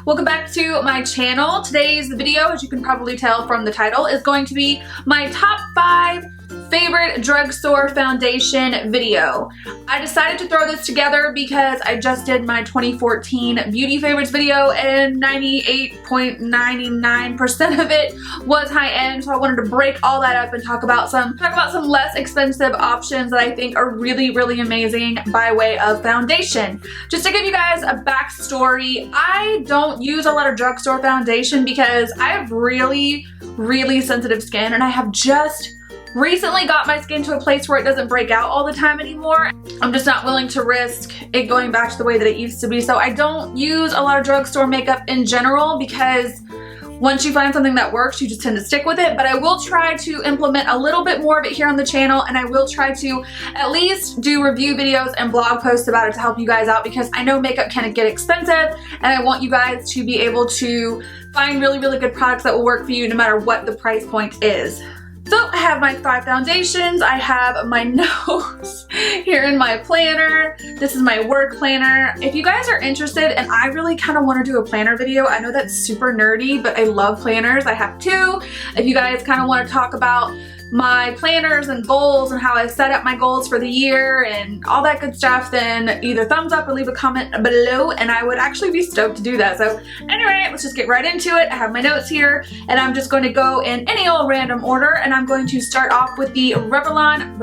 Welcome back to my channel. Today's video, as you can probably tell from the title, is going to be my top 5 favorite drugstore foundation video. I decided to throw this together because I just did my 2014 beauty favorites video and 98.99% of it was high end, so I wanted to break all that up and talk about some less expensive options that I think are really amazing by way of foundation. Just to give you guys a backstory, I don't use a lot of drugstore foundation because I have really sensitive skin, and I have just recently got my skin to a place where it doesn't break out all the time anymore. I'm just not willing to risk it going back to the way that it used to be. So I don't use a lot of drugstore makeup in general because once you find something that works, you just tend to stick with it. But I will try to implement a little bit more of it here on the channel, and I will try to at least do review videos and blog posts about it to help you guys out, because I know makeup can get expensive and I want you guys to be able to find really good products that will work for you no matter what the price point is. So I have my 5 foundations. I have my nose here in my planner. This is my work planner. If you guys are interested, and I really kind of want to do a planner video, I know that's super nerdy, but I love planners. I have 2. If you guys kind of want to talk about my planners and goals and how I set up my goals for the year and all that good stuff, then either thumbs up or leave a comment below, and I would actually be stoked to do that. So anyway, let's just get right into it. I have my notes here, and I'm just going to go in any old random order, and I'm going to start off with the Revlon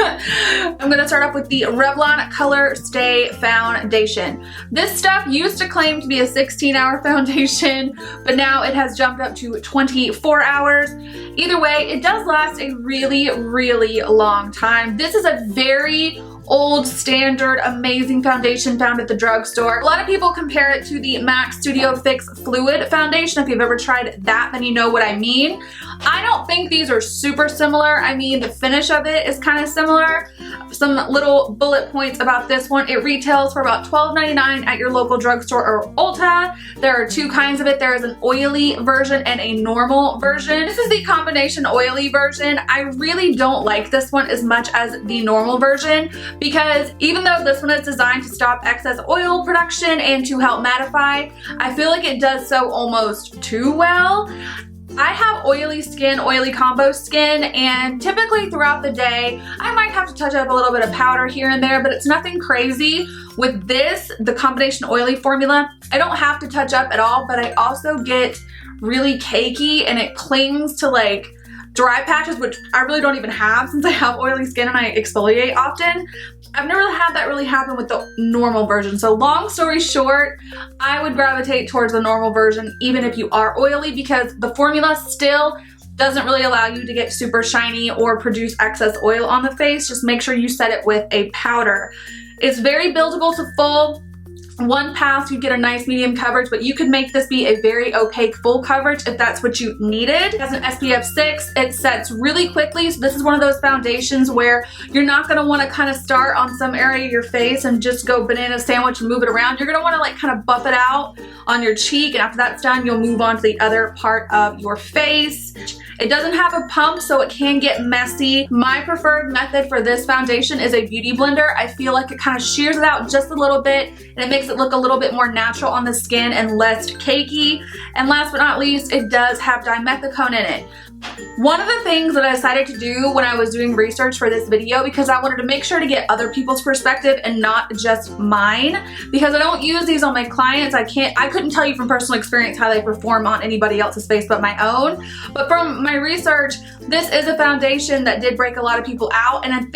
I'm going to start off with the Revlon Colorstay foundation. This stuff used to claim to be a 16-hour foundation, but now it has jumped up to 24 hours. Either way, it does last a really long time. This is a very old, standard, amazing foundation found at the drugstore. A lot of people compare it to the MAC Studio Fix Fluid foundation. If you've ever tried that, then you know what I mean. I don't think these are super similar. I mean, the finish of it is kind of similar. Some little bullet points about this one. It retails for about $12.99 at your local drugstore or Ulta. There are 2 kinds of it. There is an oily version and a normal version. This is the combination oily version. I really don't like this one as much as the normal version, because even though this one is designed to stop excess oil production and to help mattify, I feel like it does so almost too well. I have oily skin, oily combo skin, and typically throughout the day, I might have to touch up a little bit of powder here and there, but it's nothing crazy. With this, the combination oily formula, I don't have to touch up at all, but I also get really cakey, and it clings to like dry patches, which I really don't even have since I have oily skin and I exfoliate often. I've never had that really happen with the normal version. So long story short, I would gravitate towards the normal version even if you are oily, because the formula still doesn't really allow you to get super shiny or produce excess oil on the face. Just make sure you set it with a powder. It's very buildable to full. One pass, you get a nice medium coverage, but you could make this be a very opaque full coverage if that's what you needed. It has an SPF 6. It sets really quickly, so this is one of those foundations where you're not going to want to kind of start on some area of your face and just go banana sandwich and move it around. You're going to want to like kind of buff it out on your cheek, and after that's done, you'll move on to the other part of your face. It doesn't have a pump, so it can get messy. My preferred method for this foundation is a beauty blender. I feel like it kind of shears it out just a little bit, and it makes it look a little bit more natural on the skin and less cakey. And last but not least, it does have dimethicone in it. One of the things that I decided to do when I was doing research for this video, because I wanted to make sure to get other people's perspective and not just mine, because I don't use these on my clients. I couldn't tell you from personal experience how they perform on anybody else's face but my own. But from my research, this is a foundation that did break a lot of people out, and I'm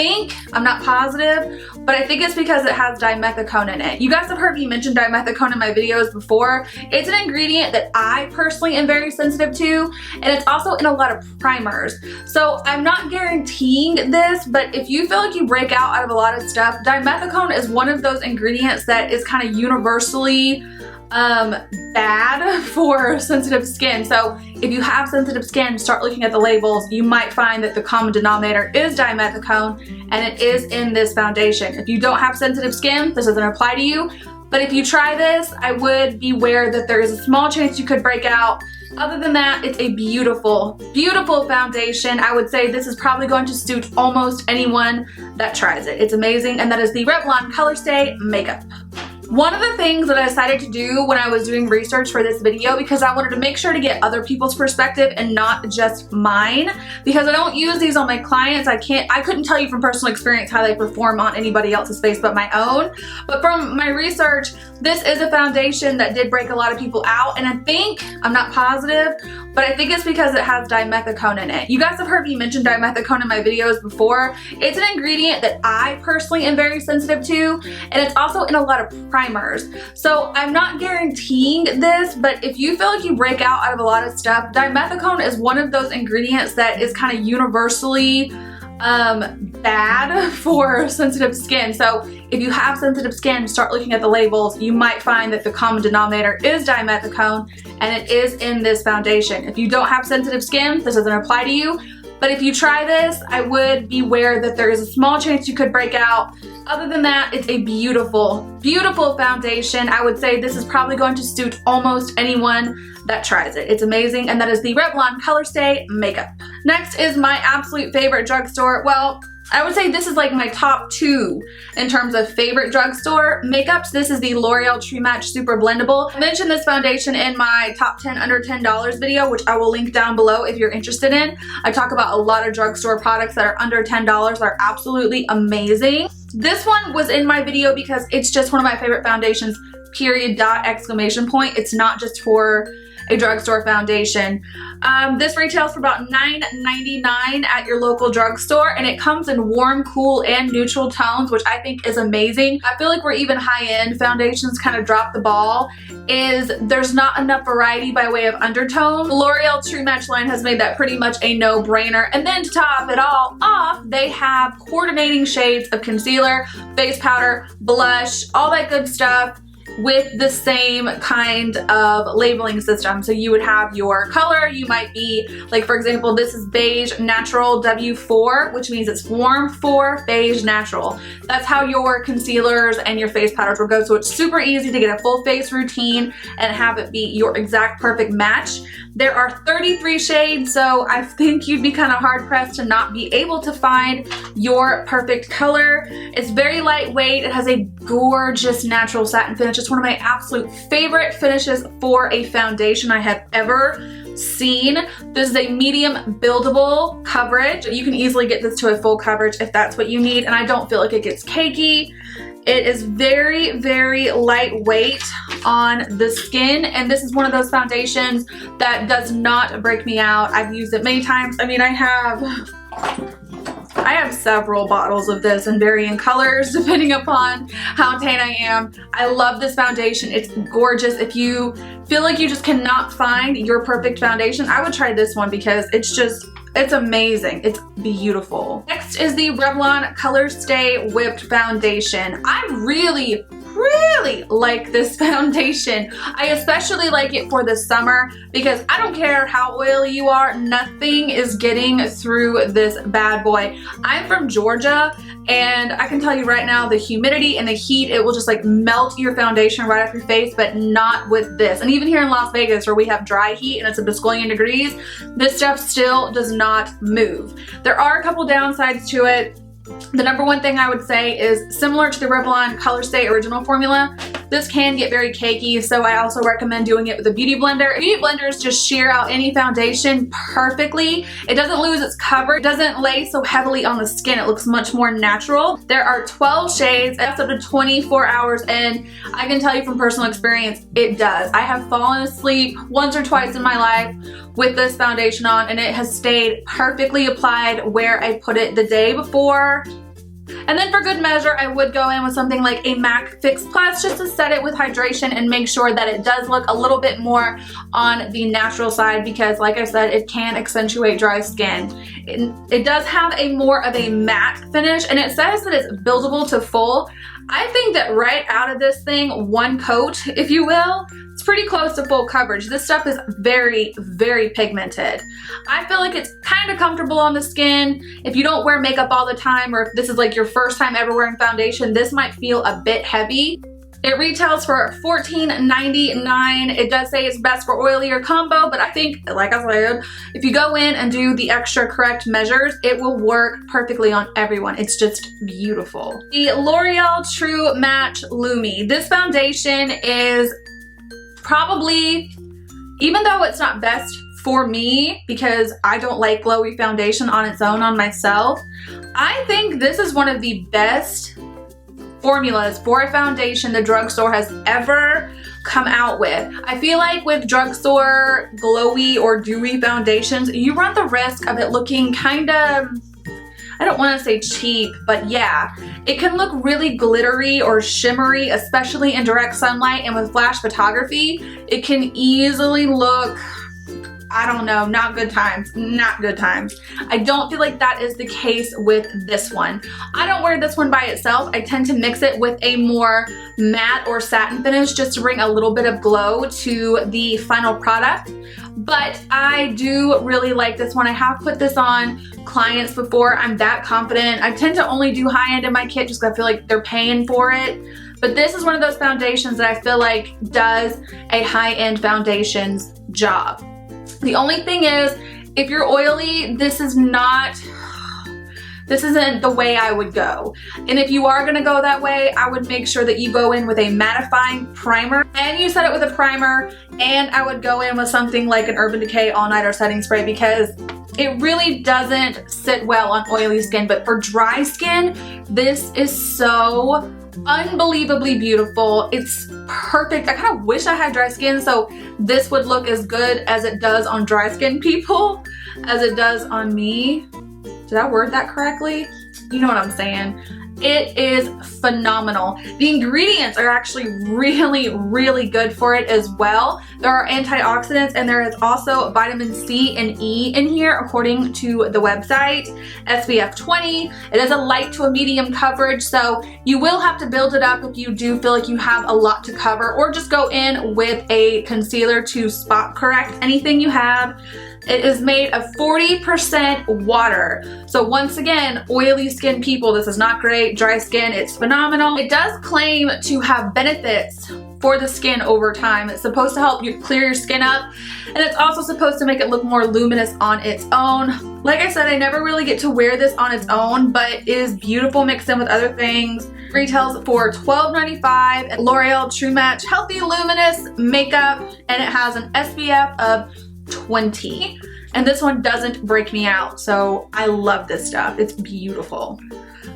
not positive, but I think it's because it has dimethicone in it. You guys have heard me mention dimethicone in my videos before. It's an ingredient that I personally am very sensitive to, and it's also in a lot of primers. So I'm not guaranteeing this, but if you feel like you break out of a lot of stuff, dimethicone is one of those ingredients that is kind of universally bad for sensitive skin. So if you have sensitive skin, start looking at the labels. You might find that the common denominator is dimethicone, and it is in this foundation. If you don't have sensitive skin, this doesn't apply to you. But if you try this, I would beware that there is a small chance you could break out. Other than that, it's a beautiful foundation. I would say this is probably going to suit almost anyone that tries it. It's amazing, and that is the Revlon Colorstay Makeup. One of the things that I decided to do when I was doing research for this video, because I wanted to make sure to get other people's perspective and not just mine, because I don't use these on my clients. I couldn't tell you from personal experience how they perform on anybody else's face but my own. But from my research, this is a foundation that did break a lot of people out, and I think, I'm not positive, but I think it's because it has dimethicone in it. You guys have heard me mention dimethicone in my videos before. It's an ingredient that I personally am very sensitive to, and it's also in a lot of primers. So I'm not guaranteeing this, but if you feel like you break out of a lot of stuff, dimethicone is one of those ingredients that is kind of universally bad for sensitive skin. So if you have sensitive skin, start looking at the labels. You might find that the common denominator is dimethicone, and it is in this foundation. If you don't have sensitive skin, this doesn't apply to you. But if you try this, I would beware that there is a small chance you could break out. Other than that, it's a beautiful, beautiful foundation. I would say this is probably going to suit almost anyone that tries it. It's amazing, and that is the Revlon Colorstay Makeup. Next is my absolute favorite drugstore. Well, I would say this is like my top 2 in terms of favorite drugstore makeups. This is the L'Oreal True Match Super Blendable. I mentioned this foundation in my top 10 under $10 video, which I will link down below if you're interested in. I talk about a lot of drugstore products that are under $10 that are absolutely amazing. This one was in my video because it's just one of my favorite foundations, period, dot, exclamation point. It's not just for a drugstore foundation. This retails for about $9.99 at your local drugstore, and it comes in warm, cool, and neutral tones, which I think is amazing. I feel like where even high-end foundations kind of drop the ball is there's not enough variety by way of undertone. The L'Oreal True Match line has made that pretty much a no-brainer. And then to top it all off, they have coordinating shades of concealer, face powder, blush, all that good stuff, with the same kind of labeling system. So you would have your color, you might be, like for example, this is Beige Natural W4, which means it's warm for beige natural. That's how your concealers and your face powders will go. So it's super easy to get a full face routine and have it be your exact perfect match. There are 33 shades, so I think you'd be kind of hard pressed to not be able to find your perfect color. It's very lightweight. It has a gorgeous natural satin finish. It's one of my absolute favorite finishes for a foundation I have ever seen. This is a medium buildable coverage. You can easily get this to a full coverage if that's what you need, and I don't feel like it gets cakey. It is very, very lightweight on the skin, and this is one of those foundations that does not break me out. I've used it many times. I mean, I have several bottles of this in varying colors depending upon how tan I am. I love this foundation. It's gorgeous. If you feel like you just cannot find your perfect foundation, I would try this one because it's amazing. It's beautiful. Next is the Revlon Colorstay Whipped Foundation. I really like this foundation. I especially like it for the summer because I don't care how oily you are, nothing is getting through this bad boy. I'm from Georgia, and I can tell you right now, the humidity and the heat, it will just like melt your foundation right off your face, but not with this. And even here in Las Vegas, where we have dry heat and it's a bazillion degrees, this stuff still does not move. There are a couple downsides to it. The number one thing I would say is similar to the Revlon Colorstay original formula, this can get very cakey, so I also recommend doing it with a beauty blender. Beauty blenders just shear out any foundation perfectly. It doesn't lose its cover. It doesn't lay so heavily on the skin. It looks much more natural. There are 12 shades. That's up to 24 hours, and I can tell you from personal experience, it does. I have fallen asleep once or twice in my life with this foundation on, and it has stayed perfectly applied where I put it the day before. And then for good measure, I would go in with something like a MAC Fix Plus just to set it with hydration and make sure that it does look a little bit more on the natural side, because like I said, it can accentuate dry skin. It does have a more of a matte finish, and it says that it's buildable to full. I think that right out of this thing, one coat, if you will, it's pretty close to full coverage. This stuff is very, very pigmented. I feel like it's kind of comfortable on the skin. If you don't wear makeup all the time, or if this is like your first time ever wearing foundation, this might feel a bit heavy. It retails for $14.99. It does say it's best for oily or combo, but I think, like I said, if you go in and do the extra correct measures, it will work perfectly on everyone. It's just beautiful. The L'Oreal True Match Lumi. This foundation is probably, even though it's not best for me because I don't like glowy foundation on its own on myself, I think this is one of the best formulas for a foundation the drugstore has ever come out with. I feel like with drugstore glowy or dewy foundations, you run the risk of it looking kind of, I don't want to say cheap, but yeah, it can look really glittery or shimmery, especially in direct sunlight, and with flash photography, it can easily look, I don't know, not good times, not good times. I don't feel like that is the case with this one. I don't wear this one by itself. I tend to mix it with a more matte or satin finish just to bring a little bit of glow to the final product. But I do really like this one. I have put this on clients before. I'm that confident. I tend to only do high-end in my kit just because I feel like they're paying for it. But this is one of those foundations that I feel like does a high-end foundation's job. The only thing is, if you're oily, this isn't the way I would go. And if you are gonna go that way, I would make sure that you go in with a mattifying primer and you set it with a primer, and I would go in with something like an Urban Decay All Nighter Setting Spray because it really doesn't sit well on oily skin. But for dry skin, this is so unbelievably beautiful. It's perfect. I kind of wish I had dry skin so this would look as good as it does on dry skin people as it does on me. Did I word that correctly? You know what I'm saying. It is phenomenal. The ingredients are actually really, really good for it as well. There are antioxidants and there is also vitamin C and E in here according to the website. SPF 20. It is a light to a medium coverage, so you will have to build it up if you do feel like you have a lot to cover, or just go in with a concealer to spot correct anything you have. It is made of 40% water. So once again, oily skin people, this is not great. Dry skin, it's phenomenal. It does claim to have benefits for the skin over time. It's supposed to help you clear your skin up, and it's also supposed to make it look more luminous on its own. Like I said, I never really get to wear this on its own, but it is beautiful mixed in with other things. Retails for $12.95. L'Oreal True Match Healthy Luminous Makeup, and it has an SPF of 20, and this one doesn't break me out, so I love this stuff. It's beautiful.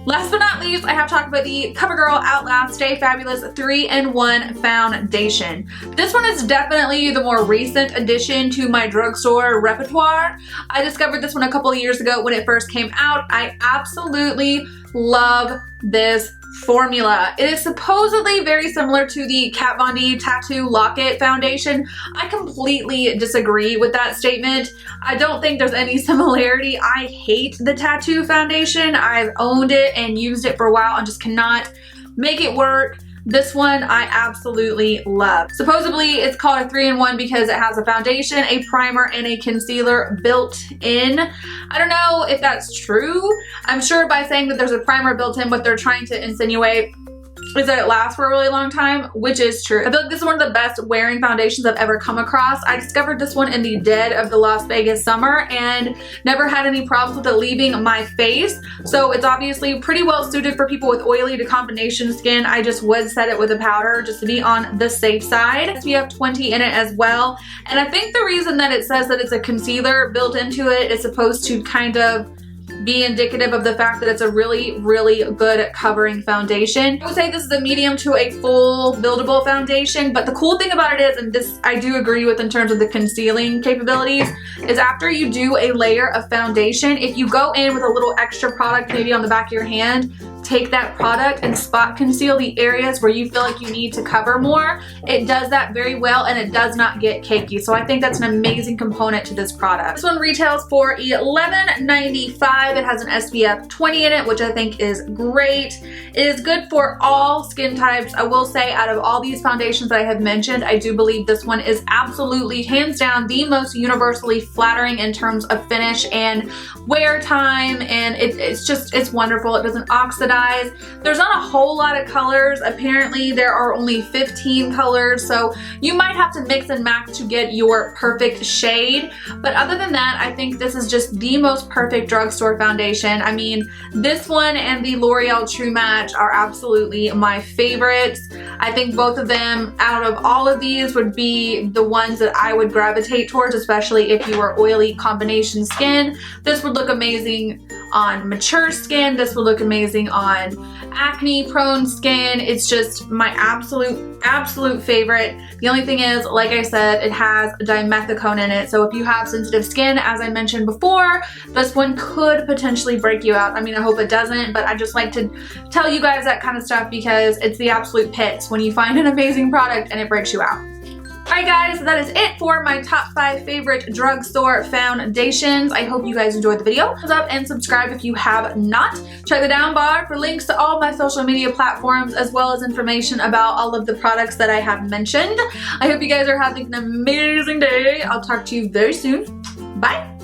Last but not least, I have to talk about the CoverGirl Outlast Stay Fabulous 3-in-1 Foundation. This one is definitely the more recent addition to my drugstore repertoire. I discovered this one a couple of years ago when it first came out. I absolutely love this formula. It is supposedly very similar to the Kat Von D Tattoo Locket Foundation. I completely disagree with that statement. I don't think there's any similarity. I hate the Tattoo Foundation. I've owned it and used it for a while and just cannot make it work. This one I absolutely love. Supposedly it's called a 3-in-1 because it has a foundation, a primer, and a concealer built in. I don't know if that's true. I'm sure by saying that there's a primer built in, what they're trying to insinuate is that it lasts for a really long time, which is true. I feel like this is one of the best wearing foundations I've ever come across. I discovered this one in the dead of the Las Vegas summer and never had any problems with it leaving my face. So it's obviously pretty well suited for people with oily to combination skin. I just would set it with a powder just to be on the safe side. SPF 20 in it as well. And I think the reason that it says that it's a concealer built into it is supposed to kind of be indicative of the fact that it's a really, really good covering foundation. I would say this is a medium to a full buildable foundation, but the cool thing about it is, and this I do agree with in terms of the concealing capabilities, is after you do a layer of foundation, if you go in with a little extra product maybe on the back of your hand, take that product and spot conceal the areas where you feel like you need to cover more. It does that very well and it does not get cakey. So I think that's an amazing component to this product. This one retails for $11.95. It has an SPF 20 in it, which I think is great. It is good for all skin types. I will say out of all these foundations that I have mentioned, I do believe this one is absolutely hands down the most universally flattering in terms of finish and wear time, and it's wonderful. It doesn't oxidize. guys. There's not a whole lot of colors. Apparently there are only 15 colors, so you might have to mix and match to get your perfect shade. But other than that, I think this is just the most perfect drugstore foundation. I mean, this one and the L'Oreal True Match are absolutely my favorites. I think both of them out of all of these would be the ones that I would gravitate towards, especially if you are oily combination skin. This would look amazing on mature skin. This would look amazing on acne prone skin. It's just my absolute favorite. The only thing is, like I said, it has dimethicone in it. So if you have sensitive skin, as I mentioned before, this one could potentially break you out. I mean, I hope it doesn't, but I just like to tell you guys that kind of stuff because it's the absolute pits when you find an amazing product and it breaks you out. Alright guys, that is it for my top 5 favorite drugstore foundations. I hope you guys enjoyed the video. Thumbs up and subscribe if you have not. Check the down bar for links to all my social media platforms as well as information about all of the products that I have mentioned. I hope you guys are having an amazing day. I'll talk to you very soon. Bye!